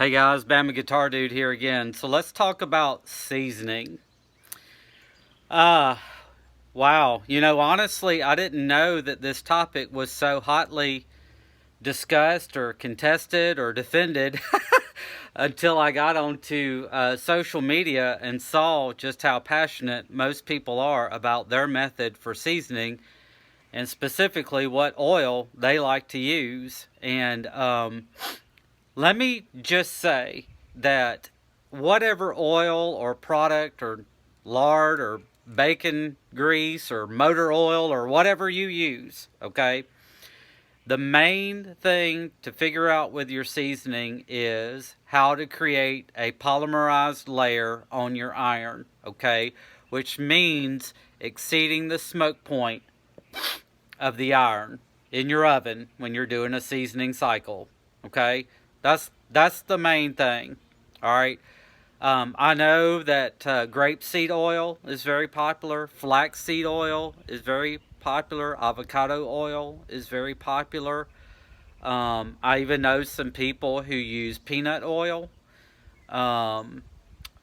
Hey guys, Bama Guitar Dude here again. So let's talk about seasoning. Uh, wow. Honestly, I didn't know that this topic was so hotly discussed or contested or defended until I got onto social media and saw just how passionate most people are about their method for seasoning and specifically what oil they like to use. And let me just say that whatever oil or product or lard or bacon grease or motor oil or whatever you use, okay, the main thing to figure out with your seasoning is how to create a polymerized layer on your iron, okay, which means exceeding the smoke point of the iron in your oven when you're doing a seasoning cycle, okay? That's the main thing. All right. I know that grapeseed oil is very popular. Flaxseed oil is very popular. Avocado oil is very popular. I even know some people who use peanut oil. Um,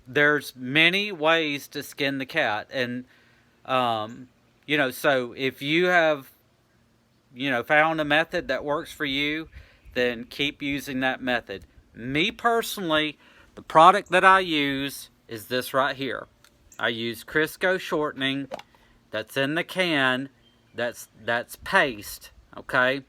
there's many ways to skin the cat, and so if you have found a method that works for you, then keep using that method. Me personally, the product that I use is this right here. I use Crisco shortening that's in the can, that's paste, okay?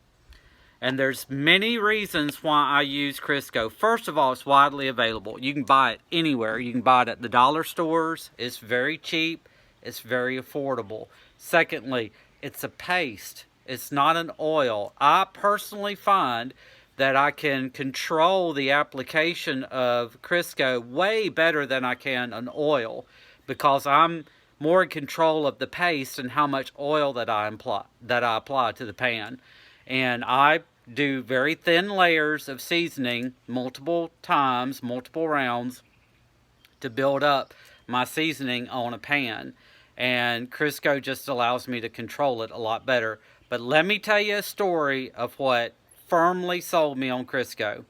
And there's many reasons why I use Crisco. First of all, it's widely available. You can buy it anywhere. You can buy it at the dollar stores. It's very cheap. It's very affordable. Secondly, it's a paste. It's not an oil. I personally find that I can control the application of Crisco way better than I can an oil because I'm more in control of the paste and how much oil that I apply to the pan. And I do very thin layers of seasoning multiple times, multiple rounds to build up my seasoning on a pan. And Crisco just allows me to control it a lot better. But let me tell you a story of what firmly sold me on Crisco.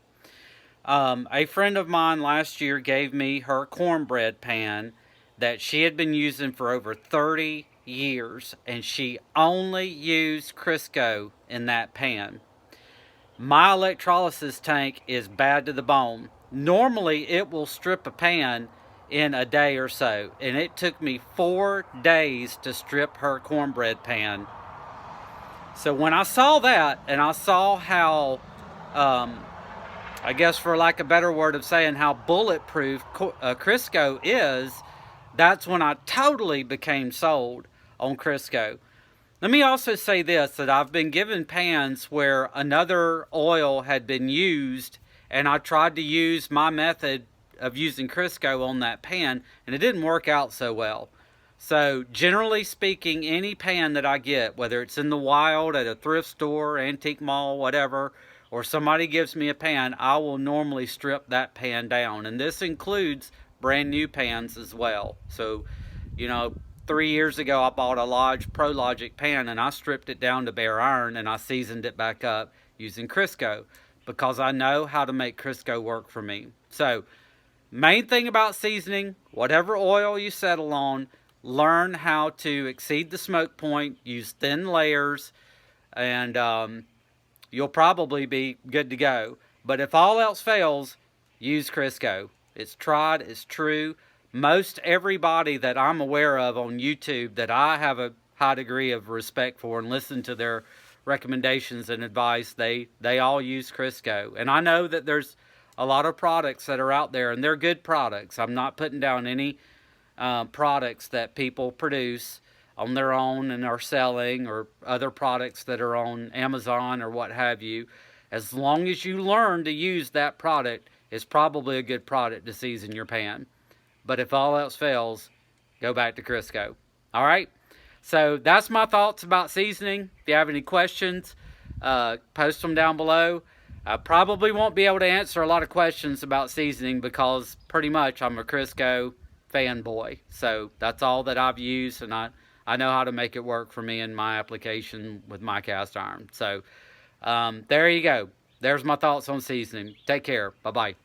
A friend of mine last year gave me her cornbread pan that she had been using for over 30 years, and she only used Crisco in that pan. My electrolysis tank is bad to the bone. Normally, it will strip a pan in a day or so, and it took me 4 days to strip her cornbread pan. So when I saw that, and I saw how, I guess for lack of a better word of saying how bulletproof Crisco is, that's when I totally became sold on Crisco. Let me also say this, that I've been given pans where another oil had been used, and I tried to use my method of using Crisco on that pan, and it didn't work out so well. So generally speaking, any pan that I get, whether it's in the wild, at a thrift store, antique mall, whatever, or somebody gives me a pan, I will normally strip that pan down. And this includes brand new pans as well. So, 3 years ago I bought a Lodge ProLogic pan and I stripped it down to bare iron and I seasoned it back up using Crisco because I know how to make Crisco work for me. So, main thing about seasoning, whatever oil you settle on, learn how to exceed the smoke point, use thin layers, and you'll probably be good to go. But if all else fails, use Crisco. It's tried, it's true. Most everybody that I'm aware of on YouTube that I have a high degree of respect for and listen to their recommendations and advice, they all use Crisco. And I know that there's a lot of products that are out there, and they're good products. I'm not putting down any products that people produce on their own and are selling, or other products that are on Amazon or what have you. As long as you learn to use that product, it's probably a good product to season your pan. But if all else fails, go back to Crisco. All right? So that's my thoughts about seasoning. If you have any questions, post them down below. I probably won't be able to answer a lot of questions about seasoning because pretty much I'm a Crisco fanboy. So that's all that I've used, and I know how to make it work for me in my application with my cast iron. So there you go. There's my thoughts on seasoning. Take care. Bye-bye.